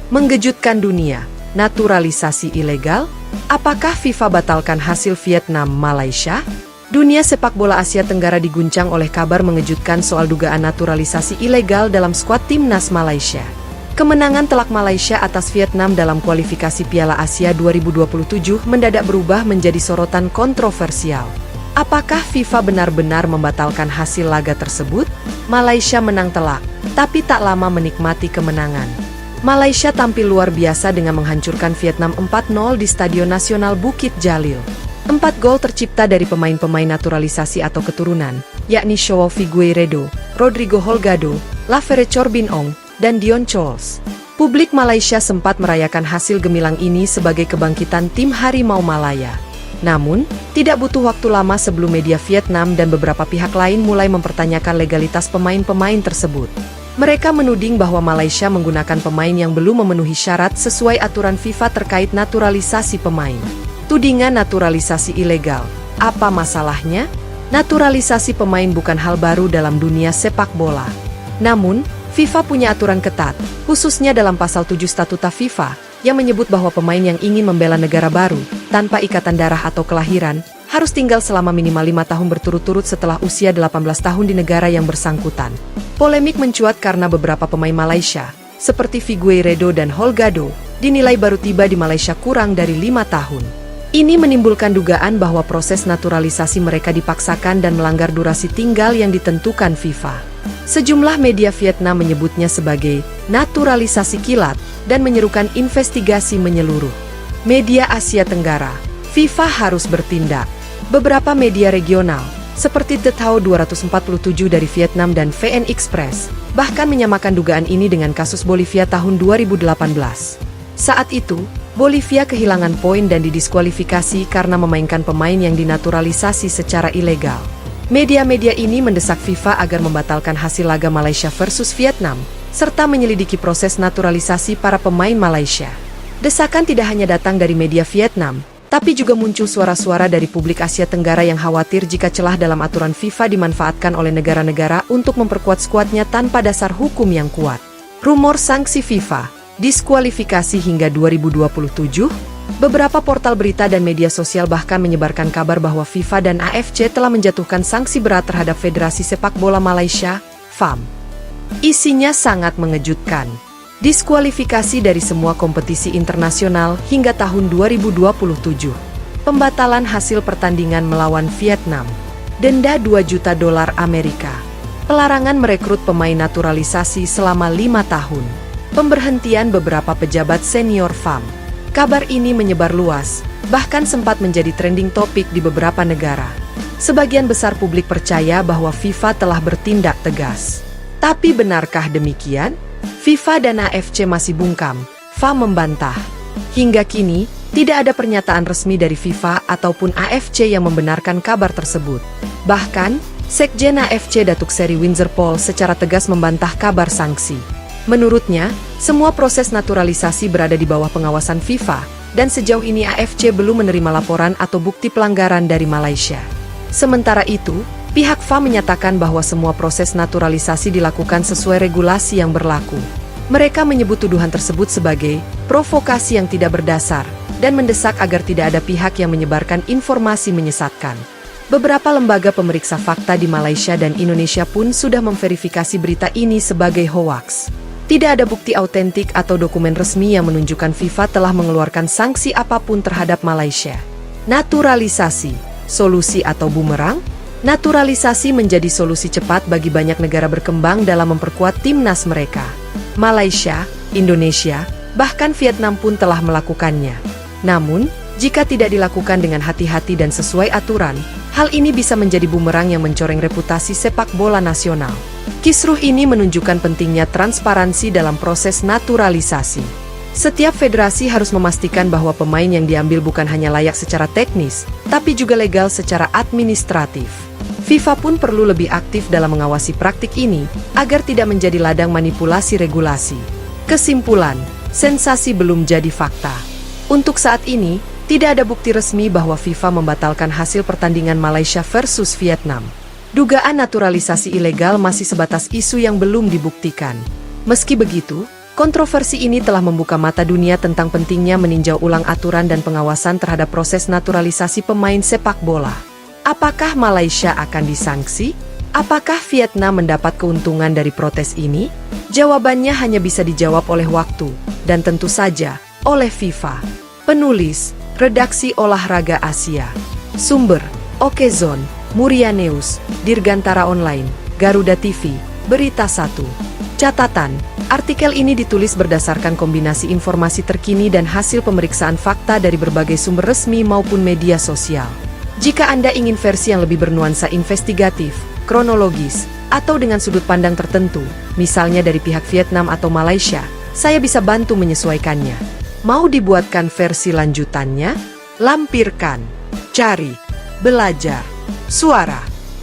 Menggejutkan dunia, naturalisasi ilegal? Apakah FIFA batalkan hasil Vietnam-Malaysia? Dunia sepak bola Asia Tenggara diguncang oleh kabar mengejutkan soal dugaan naturalisasi ilegal dalam skuad timnas Malaysia. Kemenangan telak Malaysia atas Vietnam dalam kualifikasi Piala Asia 2027 mendadak berubah menjadi sorotan kontroversial. Apakah FIFA benar-benar membatalkan hasil laga tersebut? Malaysia menang telak, tapi tak lama menikmati kemenangan. Malaysia tampil luar biasa dengan menghancurkan Vietnam 4-0 di Stadion Nasional Bukit Jalil. 4 gol tercipta dari pemain-pemain naturalisasi atau keturunan, yakni João Figueiredo, Rodrigo Holgado, Lavere Corbin-Ong, dan Dion Scholes. Publik Malaysia sempat merayakan hasil gemilang ini sebagai kebangkitan tim Harimau Malaya. Namun, tidak butuh waktu lama sebelum media Vietnam dan beberapa pihak lain mulai mempertanyakan legalitas pemain-pemain tersebut. Mereka menuding bahwa Malaysia menggunakan pemain yang belum memenuhi syarat sesuai aturan FIFA terkait naturalisasi pemain. Tudingan naturalisasi ilegal. Apa masalahnya? Naturalisasi pemain bukan hal baru dalam dunia sepak bola. Namun, FIFA punya aturan ketat, khususnya dalam pasal 7 Statuta FIFA, yang menyebut bahwa pemain yang ingin membela negara baru, tanpa ikatan darah atau kelahiran, harus tinggal selama minimal 5 tahun berturut-turut setelah usia 18 tahun di negara yang bersangkutan. Polemik mencuat karena beberapa pemain Malaysia, seperti Figueiredo dan Holgado, dinilai baru tiba di Malaysia kurang dari 5 tahun. Ini menimbulkan dugaan bahwa proses naturalisasi mereka dipaksakan dan melanggar durasi tinggal yang ditentukan FIFA. Sejumlah media Vietnam menyebutnya sebagai naturalisasi kilat dan menyerukan investigasi menyeluruh. Media Asia Tenggara, FIFA harus bertindak. Beberapa media regional, seperti The Tao 247 dari Vietnam dan VN Express, bahkan menyamakan dugaan ini dengan kasus Bolivia tahun 2018. Saat itu, Bolivia kehilangan poin dan didiskualifikasi karena memainkan pemain yang dinaturalisasi secara ilegal. Media-media ini mendesak FIFA agar membatalkan hasil laga Malaysia versus Vietnam, serta menyelidiki proses naturalisasi para pemain Malaysia. Desakan tidak hanya datang dari media Vietnam, tapi juga muncul suara-suara dari publik Asia Tenggara yang khawatir jika celah dalam aturan FIFA dimanfaatkan oleh negara-negara untuk memperkuat skuadnya tanpa dasar hukum yang kuat. Rumor sanksi FIFA, diskualifikasi hingga 2027? Beberapa portal berita dan media sosial bahkan menyebarkan kabar bahwa FIFA dan AFC telah menjatuhkan sanksi berat terhadap Federasi Sepak Bola Malaysia, FAM. Isinya sangat mengejutkan. Diskualifikasi dari semua kompetisi internasional hingga tahun 2027. Pembatalan hasil pertandingan melawan Vietnam. Denda 2 juta dolar Amerika. Pelarangan merekrut pemain naturalisasi selama 5 tahun. Pemberhentian beberapa pejabat senior FAM. Kabar ini menyebar luas, bahkan sempat menjadi trending topik di beberapa negara. Sebagian besar publik percaya bahwa FIFA telah bertindak tegas. Tapi benarkah demikian? FIFA dan AFC masih bungkam, FAM membantah. Hingga kini, tidak ada pernyataan resmi dari FIFA ataupun AFC yang membenarkan kabar tersebut. Bahkan, Sekjen AFC Datuk Seri Windsor Paul secara tegas membantah kabar sanksi. Menurutnya, semua proses naturalisasi berada di bawah pengawasan FIFA, dan sejauh ini AFC belum menerima laporan atau bukti pelanggaran dari Malaysia. Sementara itu, pihak FAM menyatakan bahwa semua proses naturalisasi dilakukan sesuai regulasi yang berlaku. Mereka menyebut tuduhan tersebut sebagai provokasi yang tidak berdasar, dan mendesak agar tidak ada pihak yang menyebarkan informasi menyesatkan. Beberapa lembaga pemeriksa fakta di Malaysia dan Indonesia pun sudah memverifikasi berita ini sebagai hoaks. Tidak ada bukti autentik atau dokumen resmi yang menunjukkan FIFA telah mengeluarkan sanksi apapun terhadap Malaysia. Naturalisasi, solusi atau bumerang? Naturalisasi menjadi solusi cepat bagi banyak negara berkembang dalam memperkuat timnas mereka. Malaysia, Indonesia, bahkan Vietnam pun telah melakukannya. Namun, jika tidak dilakukan dengan hati-hati dan sesuai aturan, hal ini bisa menjadi bumerang yang mencoreng reputasi sepak bola nasional. Kisruh ini menunjukkan pentingnya transparansi dalam proses naturalisasi. Setiap federasi harus memastikan bahwa pemain yang diambil bukan hanya layak secara teknis, tapi juga legal secara administratif. FIFA pun perlu lebih aktif dalam mengawasi praktik ini, agar tidak menjadi ladang manipulasi regulasi. Kesimpulan, sensasi belum jadi fakta. Untuk saat ini, tidak ada bukti resmi bahwa FIFA membatalkan hasil pertandingan Malaysia versus Vietnam. Dugaan naturalisasi ilegal masih sebatas isu yang belum dibuktikan. Meski begitu, Kontroversi ini telah membuka mata dunia tentang pentingnya meninjau ulang aturan dan pengawasan terhadap proses naturalisasi pemain sepak bola. Apakah Malaysia akan disangsi? Apakah Vietnam mendapat keuntungan dari protes ini? Jawabannya hanya bisa dijawab oleh waktu, dan tentu saja oleh FIFA. Penulis, Redaksi Olahraga Asia. Sumber, Okezone, Muria News, Dirgantara Online, Garuda TV, Berita 1. Catatan, artikel ini ditulis berdasarkan kombinasi informasi terkini dan hasil pemeriksaan fakta dari berbagai sumber resmi maupun media sosial. Jika Anda ingin versi yang lebih bernuansa investigatif, kronologis, atau dengan sudut pandang tertentu, misalnya dari pihak Vietnam atau Malaysia, saya bisa bantu menyesuaikannya. Mau dibuatkan versi lanjutannya? Lampirkan, cari, belajar, suara.